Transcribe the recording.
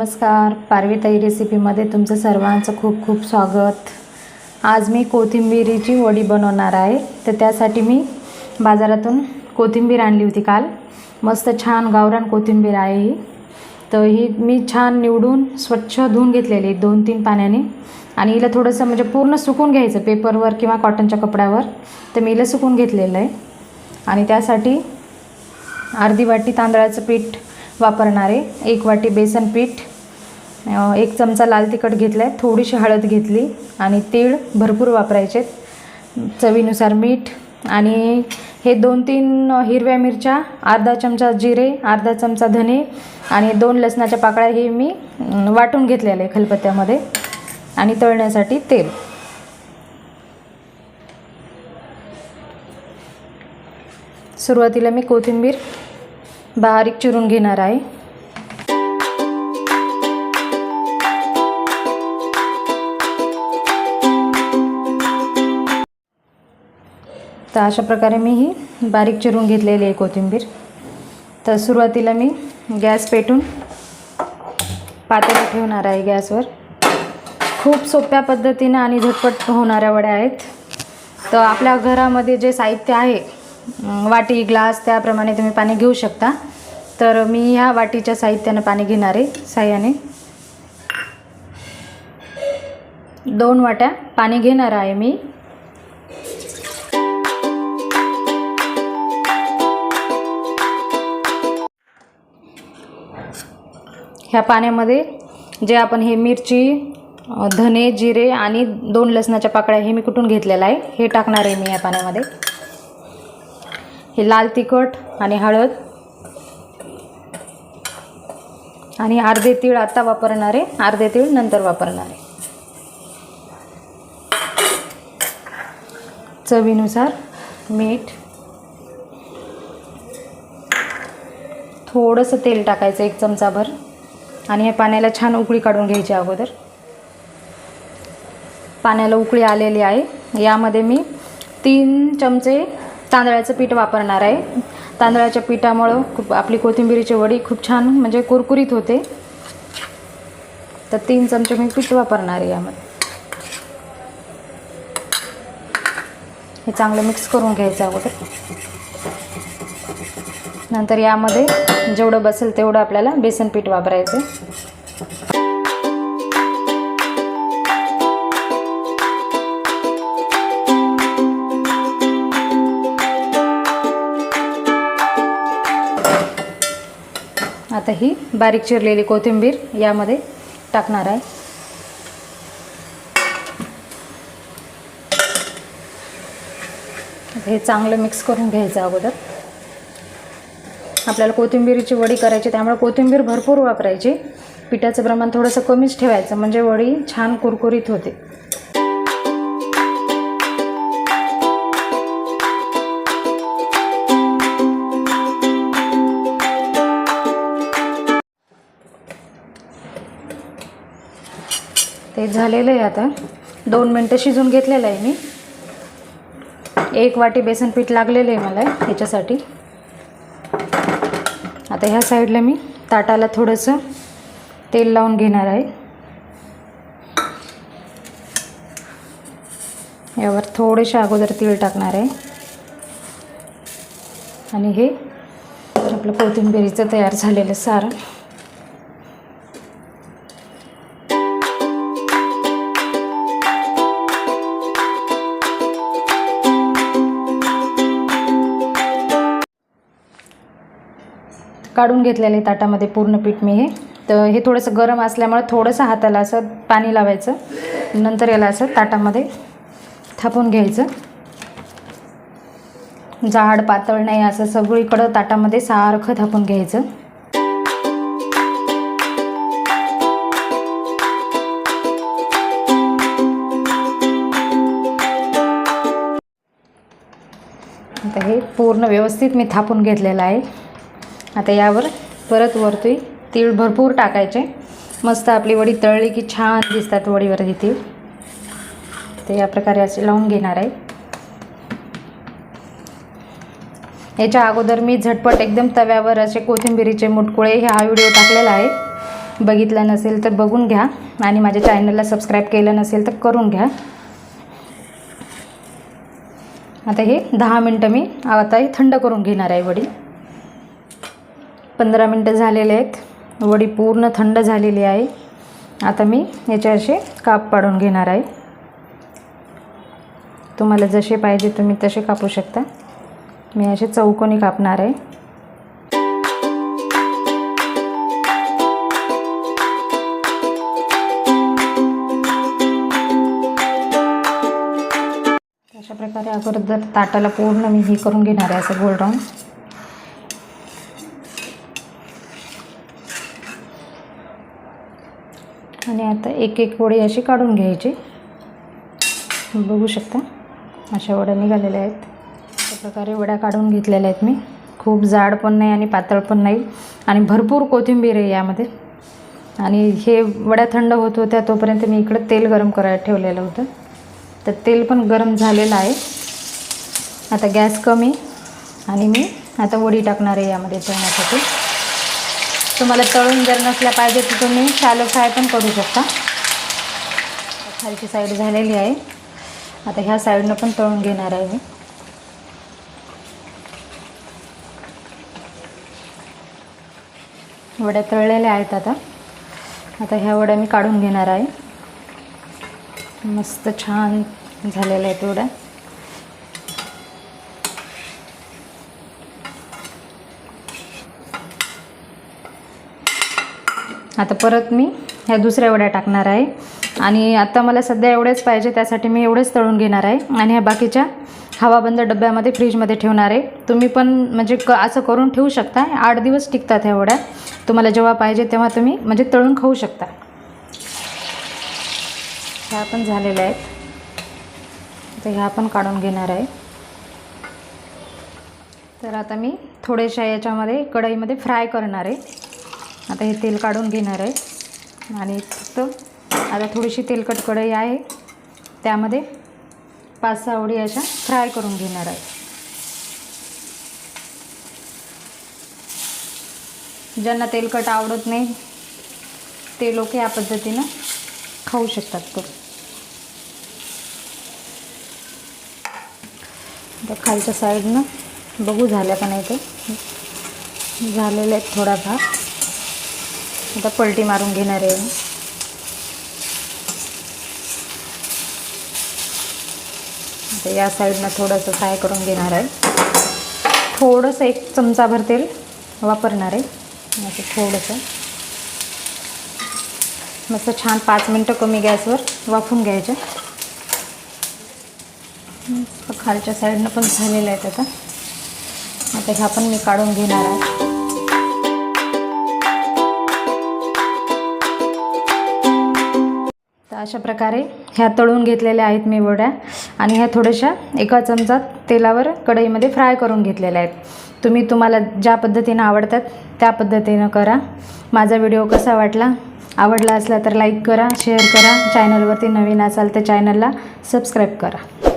नमस्कार, पार्वे रेसिपीमध्ये तुमचं सर्वांचं खूप खूप स्वागत। आज मी कोथिंबीरीची वडी बनवणार आहे। तर त्यासाठी मी बाजारातून कोथिंबीर आणली होती काल। मस्त छान गावरान कोथिंबीर आहे ही। तर ही मी छान निवडून स्वच्छ धुवून घेतलेली 2-3 पाण्याने आणि हिला थोडंसं म्हणजे पूर्ण सुकून घ्यायचं पेपरवर किंवा कॉटनच्या कपड्यावर। तर मी हिला सुकून घेतलेलं आहे आणि त्यासाठी अर्धी वाटी तांदळाचं पीठ वापरणार आहे, 1 वाटी बेसन पीठ, 1 चमचा लाल तिखट घेतलाय, थोडीशी हळद घेतली आणि तीळ भरपूर वापरायचे, चवीनुसार मीठ आणि हे 2-3 हिरव्या मिरच्या, अर्धा चमचा जिरे, अर्धा चमचा धने आणि 2 लसणाच्या पाकळ्या हे मी वाटून घेतलेले आहे खलबत्त्यामध्ये आणि तळण्यासाठी तेल। सुरुवातीला मी कोथिंबीर बारीक चिरून घेणार आहे। तर अशा प्रकारे मी ही बारीक चिरून घेतलेली आहे कोथिंबीर। तर सुरुवातीला मी गॅस पेटून पातेलं ठेवणार आहे गॅसवर। खूप सोप्या पद्धतीने आणि झटपट होणाऱ्या वड्या आहेत। तर आपल्या घरामध्ये जे साहित्य आहे, वाटी ग्लास त्याप्रमाणे तुम्ही पाणी घेऊ शकता। तर मी ह्या वाटीच्या साहित्याने पाणी घेणार आहे साह्याने। 2 वाट्या पाणी घेणार आहे मी। ह्या पाण्यामध्ये जे आपण हे मिरची, धने, जिरे आणि 2 लसणाच्या पाकळ्या हे मी कुटून घेतलेला आहे हे टाकणार आहे मी या पाण्यामध्ये। हे लाल तिखट आणि हळद आणि अर्धे तीळ आता वापरणार आहे, अर्धे तीळ नंतर वापरणार आहे। चवीनुसार मीठ, थोडंसं तेल टाकायचं 1 चमचाभर आणि हे पाण्याला छान उकळी काढून घ्यायची अगोदर। पाण्याला उकळी आलेली आहे। यामध्ये मी 3 चमचे तांदळाचं पीठ वापरणार आहे। तांदळाच्या पिठामुळे आपली कोथिंबीरीची वडी खूप छान म्हणजे कुरकुरीत होते। तर 3 चमचे मी पीठ वापरणार आहे यामध्ये। हे चांगलं मिक्स करून घ्यायचं अगोदर। नंतर यामध्ये जेवढं बसेल तेवढं आपल्याला बेसन पीठ वापरायचं। आता ही बारीक चिरलेली कोथिंबीर यामध्ये टाकणार आहे। हे चांगलं मिक्स करून घ्यायचं अगोदर। आपल्याला कोथिंबीरीची वडी करायची त्यामुळे कोथिंबीर भरपूर वापरायची। पिठाचं प्रमाण थोडंसं कमीच ठेवायचं म्हणजे वडी छान कुरकुरीत होते। ते झालेलं आहे। आता 2 मिनटं शिजून घेतलेलं आहे मी। 1 वाटी बेसन पीठ लागलेलं आहे मला ह्याच्यासाठी। आता ह्या साईडला मी ताटाला थोडंसं तेल लावून घेणार आहे। यावर थोडेसे अगोदर तीळ टाकणार आहे आणि हे आपलं कोथिंबीरीचं तयार झालेलं सारण काढून घेतलेले ताटामध्ये पूर्ण पीठ मी हे। तर हे थोडंसं गरम असल्यामुळे थोडंसं हाताला असं पाणी लावायचं, नंतर याला असं ताटामध्ये थापून घ्यायचं। जाड पातळ नाही, असं सगळीकडं ताटामध्ये सारखं थापून घ्यायचं। आता हे पूर्ण व्यवस्थित मी थापून घेतलेलं आहे। आता यावर परत वरती तीळ भरपूर टाकायचे। मस्त आपली वडी तळली की छान दिसतात वडीवर ही तीळ। ते या प्रकारे असे लावून घेणार आहे। याच्या अगोदर मी झटपट एकदम तव्यावर असे कोथिंबीरीचे मुटकुळे हा व्हिडिओ टाकलेला आहे। बघितलं नसेल तर बघून घ्या आणि माझ्या चॅनलला सबस्क्राईब केलं नसेल तर करून घ्या. आता हे 10 मिनटं मी आता हे थंड करून घेणार आहे वडी. 15 मिनटं झालेले आहेत. वडी पूर्ण थंड झालेली आहे. आता मी याचे असे काप पाडून घेणार आहे. तुम्हाला जसे पाहिजे तुम्ही तसे कापू शकता. मी असे चौकोनी कापणार आहे. अशा प्रकारे अगोदर ताटाला पूर्ण मी हे करून घेणार आहे असं गोल राऊंड. आणि आता एक एक वडी अशी काढून घ्यायची. बघू शकता अशा वड्या निघालेल्या आहेत. अशा प्रकारे वड्या काढून घेतलेल्या आहेत मी. खूप जाड पण नाही आणि पातळ पण नाही आणि भरपूर कोथिंबीर आहे यामध्ये. आणि हे वड्या थंड होत होत्या तोपर्यंत मी इकडे तेल गरम करायला ठेवलेलं होतं. तर तेल पण गरम झालेलं आहे. आता गॅस कमी आणि मी आता वडी टाकणार आहे यामध्ये तळण्यासाठी. तुम्हाला तळून जर नसल्या पाहिजे तर तुम्ही शॅलो फ्राय पण करू शकता. खालची साईड झालेली आहे. आता ह्या साईडनं पण तळून घेणार आहे मी. वड्या तळलेल्या आहेत. आता ह्या वड्या मी काढून घेणार आहे. मस्त छान झालेल्या आहेत वड्या. आता परत मी ह्या दुसऱ्या वड्या टाकणार आहे. आणि आता मला सध्या एवढेच पाहिजे त्यासाठी मी एवढेच तळून घेणार आहे. आणि ह्या बाकीच्या हवाबंद डब्यामध्ये फ्रीजमध्ये ठेवणार आहे. तुम्ही पण म्हणजे असं करून ठेवू शकता. 8 दिवस टिकतात ह्या वड्या. तुम्हाला जेव्हा पाहिजे तेव्हा तुम्ही म्हणजे तळून खाऊ शकता. ह्या पण झालेल्या आहेत. तर ह्या पण काढून घेणार आहे. तर आता मी थोड्याशा याच्यामध्ये कढईमध्ये फ्राय करणार आहे. आता हे तेल काढून घेणार आहे. आणि फक्त आता थोडीशी तेलकट कढई आहे त्यामध्ये 5-6 वडी अशा फ्राय करून घेणार आहे. ज्यांना तेलकट आवडत नाही ते लोक या पद्धतीनं खाऊ शकतात. तर खालच्या साईडनं बघू झाल्या का नाही ते झालेले आहेत थोडाफार. आता पलटी मारून घेणार आहे. आता या साईडनं थोडंसं फ्राय करून घेणार आहे. थोडंसं 1 चमचाभर तेल वापरणार आहे. असं थोडंसं मस्त छान 5 मिनटं कमी गॅसवर वाफवून घ्यायचे. खालच्या साईडनं पण झालेलं आहे. आता ह्या पण मी काढून घेणार आहे. तर अशा प्रकारे ह्या तळून घेतलेल्या आहेत मी वड्या. आणि ह्या थोड्याशा 1 चमचा तेलावर कढईमध्ये फ्राय करून घेतलेल्या आहेत. तुम्हाला ज्या पद्धतीनं आवडतात त्या पद्धतीनं करा. माझा व्हिडिओ कसा वाटला, आवडला असला तर लाईक करा, शेअर करा. चॅनलवरती नवीन असाल तर चॅनलला सबस्क्राईब करा.